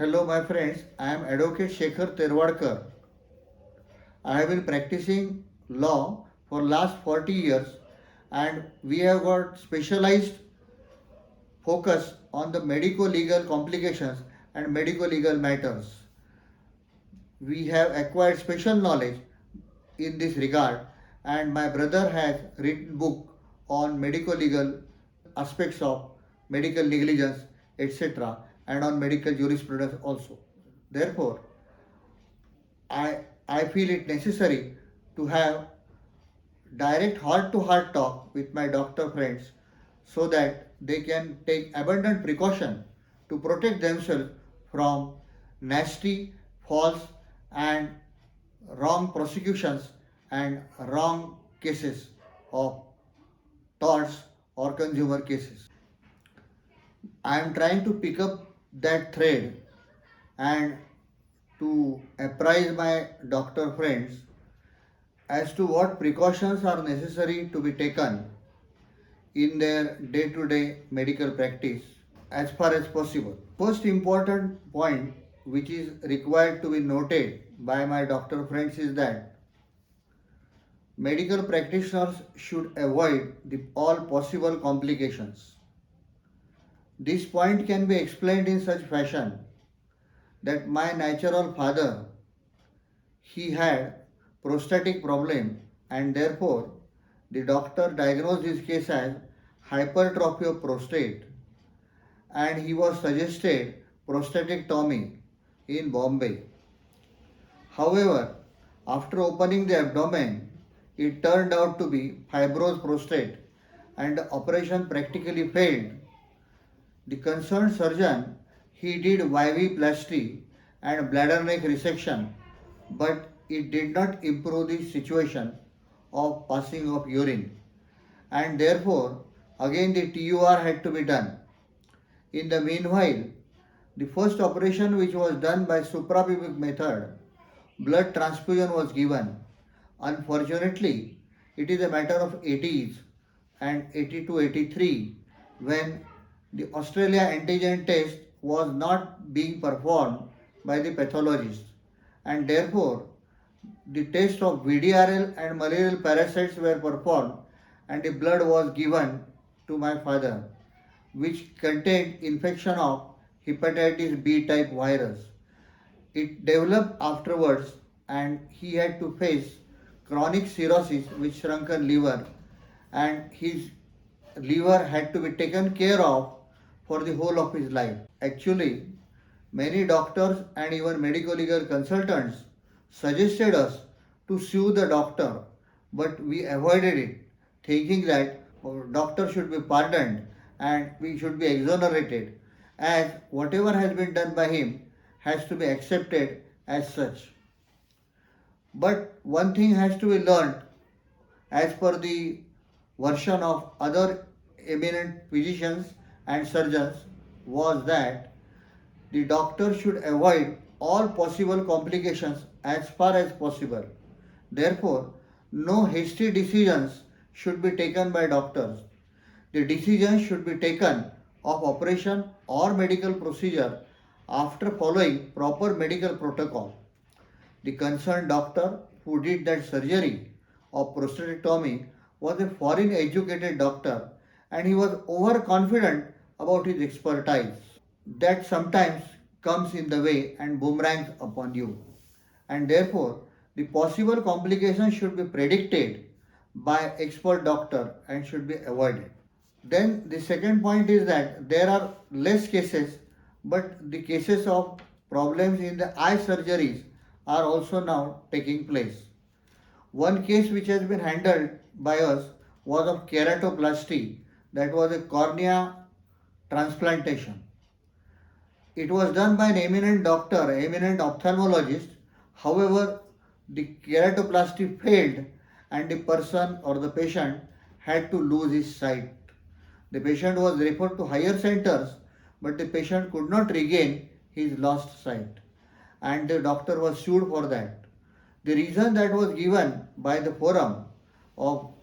Hello, my friends. I am Advocate Shekhar Terwadkar. I have been practicing law for last 40 years, and we have got specialized focus on the medico-legal complications and medico-legal matters. We have acquired special knowledge in this regard, and my brother has written book on medico-legal aspects of medical negligence, etc., and on medical jurisprudence also. Therefore, I feel it necessary to have direct heart to heart talk with my doctor friends so that they can take abundant precaution to protect themselves from nasty, false, and wrong prosecutions and wrong cases of torts or consumer cases. I am trying to pick up that thread and to apprise my doctor friends as to what precautions are necessary to be taken in their day to day medical practice as far as possible. First important point which is required to be noted by my doctor friends is that medical practitioners should avoid all possible complications. This point can be explained in such fashion that my natural father, he had prostatic problem, and therefore the doctor diagnosed his case as hypertrophy of prostate, and he was suggested prostatectomy in Bombay. However, after opening the abdomen, it turned out to be fibrous prostate and the operation practically failed. The concerned surgeon, he did YV-plasty and bladder neck resection, but it did not improve the situation of passing of urine, and therefore again the TUR had to be done. In the meanwhile, the first operation which was done by suprapubic method, blood transfusion was given. Unfortunately, it is a matter of 80s and 82 83 when the Australia antigen test was not being performed by the pathologist, and therefore the test of VDRL and malarial parasites were performed and the blood was given to my father, which contained infection of hepatitis B type virus. It developed afterwards and he had to face chronic cirrhosis with shrunken liver, and his liver had to be taken care of for the whole of his life. Actually, many doctors and even medical legal consultants suggested us to sue the doctor, but we avoided it, thinking that doctor should be pardoned and we should be exonerated, as whatever has been done by him has to be accepted as such. But one thing has to be learned as per the version of other eminent physicians and surgeons was that the doctor should avoid all possible complications as far as possible. Therefore, no hasty decisions should be taken by doctors. The decision should be taken of operation or medical procedure after following proper medical protocol. The concerned doctor who did that surgery of prostatectomy was a foreign educated doctor, and he was overconfident about his expertise. That sometimes comes in the way and boomerangs upon you. And therefore, the possible complications should be predicted by expert doctor and should be avoided. Then the second point is that there are less cases, but the cases of problems in the eye surgeries are also now taking place. One case which has been handled by us was of keratoplasty, that was a cornea transplantation. It was done by an eminent doctor, eminent ophthalmologist. However, the keratoplasty failed and the person or the patient had to lose his sight. The patient was referred to higher centers, but the patient could not regain his lost sight, and the doctor was sued for that. The reason that was given by the forum of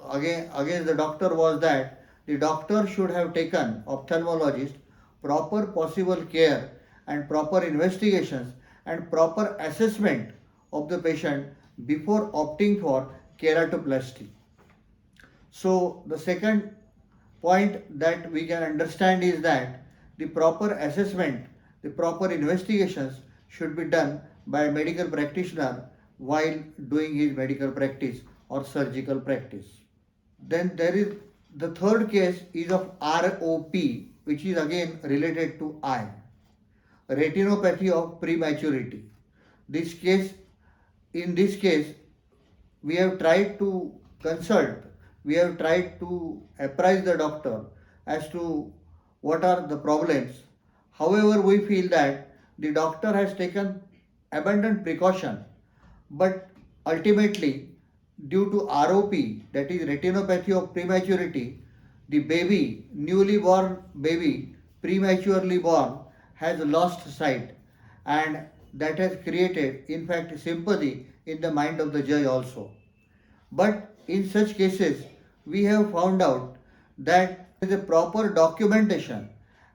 against the doctor was that the doctor should have taken ophthalmologist proper possible care and proper investigations and proper assessment of the patient before opting for keratoplasty. So the second point that we can understand is that the proper assessment, the proper investigations should be done by a medical practitioner while doing his medical practice or surgical practice. Then there is the third case is of ROP, which is again related to eye, retinopathy of prematurity. This case, in this case, we have tried to consult, we have tried to apprise the doctor as to what are the problems. However, we feel that the doctor has taken abundant precaution, but ultimately, due to ROP, that is retinopathy of prematurity, the baby, newly born baby, prematurely born, has lost sight, and that has created, in fact, sympathy in the mind of the judge also. But in such cases, we have found out that there is a proper documentation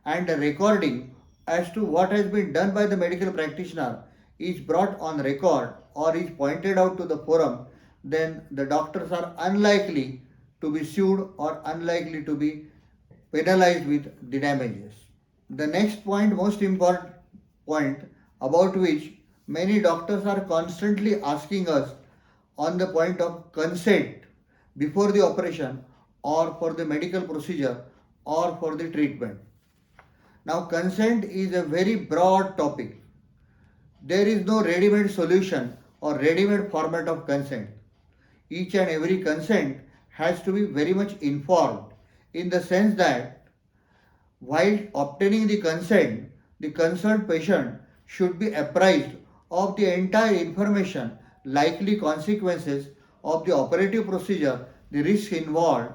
and a recording as to what has been done by the medical practitioner is brought on record or is pointed out to the forum, then the doctors are unlikely to be sued or unlikely to be penalized with the damages. The next point, most important point, about which many doctors are constantly asking us on the point of consent before the operation or for the medical procedure or for the treatment. Now, consent is a very broad topic. There is no ready-made solution or ready-made format of consent. Each and every consent has to be very much informed in the sense that while obtaining the concerned patient should be apprised of the entire information, likely consequences of the operative procedure, the risks involved,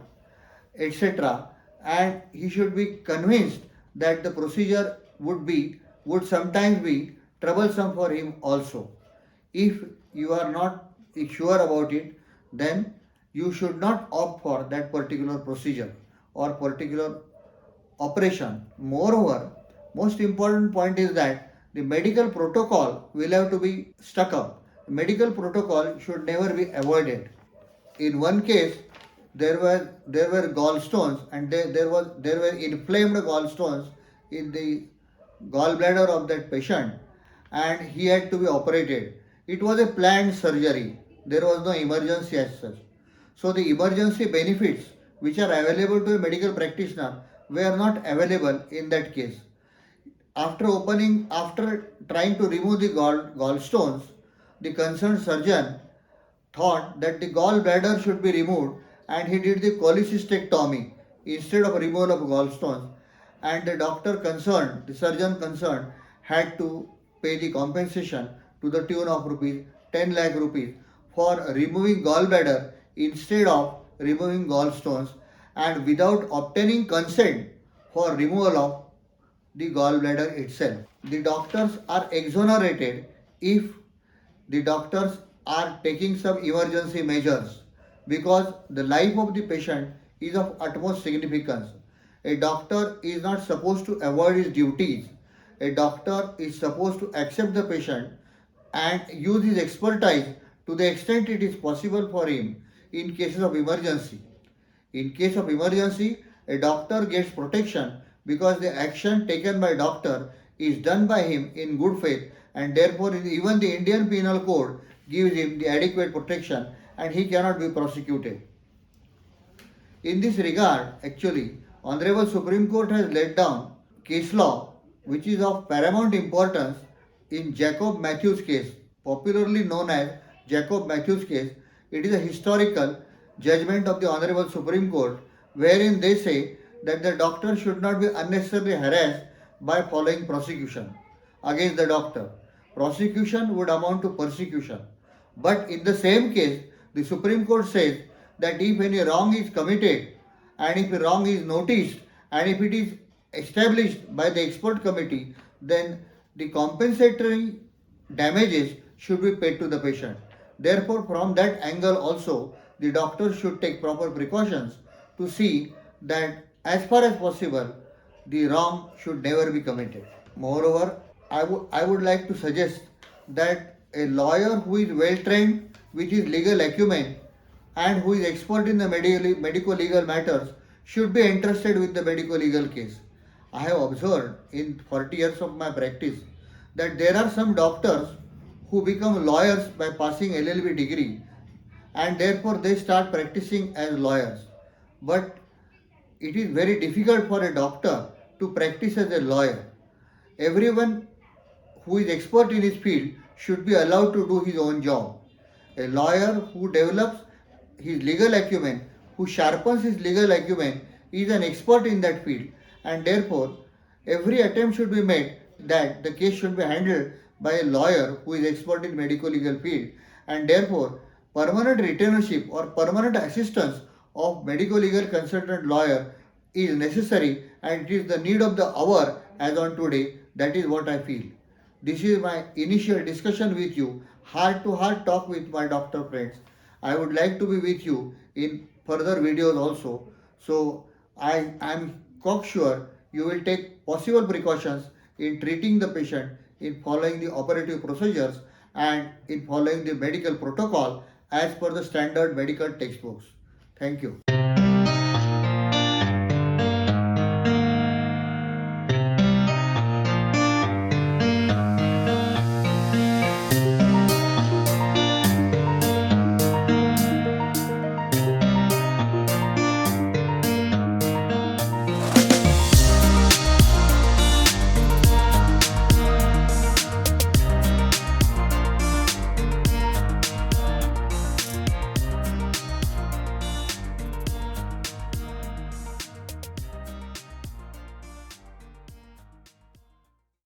etc. And he should be convinced that the procedure would sometimes be troublesome for him also. If you are not sure about it, then you should not opt for that particular procedure or particular operation. Moreover, most important point is that the medical protocol will have to be stuck up. The medical protocol should never be avoided. In one case, there were gallstones and there were inflamed gallstones in the gallbladder of that patient, and he had to be operated. It was a planned surgery. There was no emergency as such. So the emergency benefits which are available to a medical practitioner were not available in that case. After trying to remove the gallstones, the concerned surgeon thought that the gallbladder should be removed, and he did the cholecystectomy instead of removal of gallstones, and the doctor concerned, the surgeon concerned, had to pay the compensation to the tune of rupees 10 lakh rupees for removing gallbladder instead of removing gallstones, and without obtaining consent for removal of the gallbladder itself. The doctors are exonerated if the doctors are taking some emergency measures, because the life of the patient is of utmost significance. A doctor is not supposed to avoid his duties. A doctor is supposed to accept the patient and use his expertise to the extent it is possible for him in cases of emergency. In case of emergency, a doctor gets protection because the action taken by doctor is done by him in good faith, and therefore even the Indian Penal Code gives him the adequate protection and he cannot be prosecuted. In this regard, actually, Honorable Supreme Court has laid down case law which is of paramount importance in Jacob Matthews case, popularly known as Jacob Matthews case. It is a historical judgment of the Honorable Supreme Court wherein they say that the doctor should not be unnecessarily harassed by following prosecution against the doctor. Prosecution would amount to persecution. But in the same case, the Supreme Court says that if any wrong is committed and if a wrong is noticed and if it is established by the expert committee, then the compensatory damages should be paid to the patient. Therefore, from that angle also, the doctor should take proper precautions to see that as far as possible, the wrong should never be committed. Moreover, I would like to suggest that a lawyer who is well trained with his legal acumen and who is expert in the medical legal matters should be entrusted with the medical legal case. I have observed in 40 years of my practice that there are some doctors who become lawyers by passing LLB degree and therefore they start practicing as lawyers. But it is very difficult for a doctor to practice as a lawyer. Everyone who is expert in his field should be allowed to do his own job. A lawyer who develops his legal acumen, who sharpens his legal acumen, is an expert in that field, and therefore every attempt should be made that the case should be handled by a lawyer who is expert in medical legal field, and therefore permanent retainership or permanent assistance of medical legal consultant lawyer is necessary, and it is the need of the hour as on today. That is what I feel. This is my initial discussion with you, heart to heart talk with my doctor friends. I would like to be with you in further videos also. So I am cocksure you will take possible precautions in treating the patient, in following the operative procedures, and in following the medical protocol as per the standard medical textbooks. Thank you.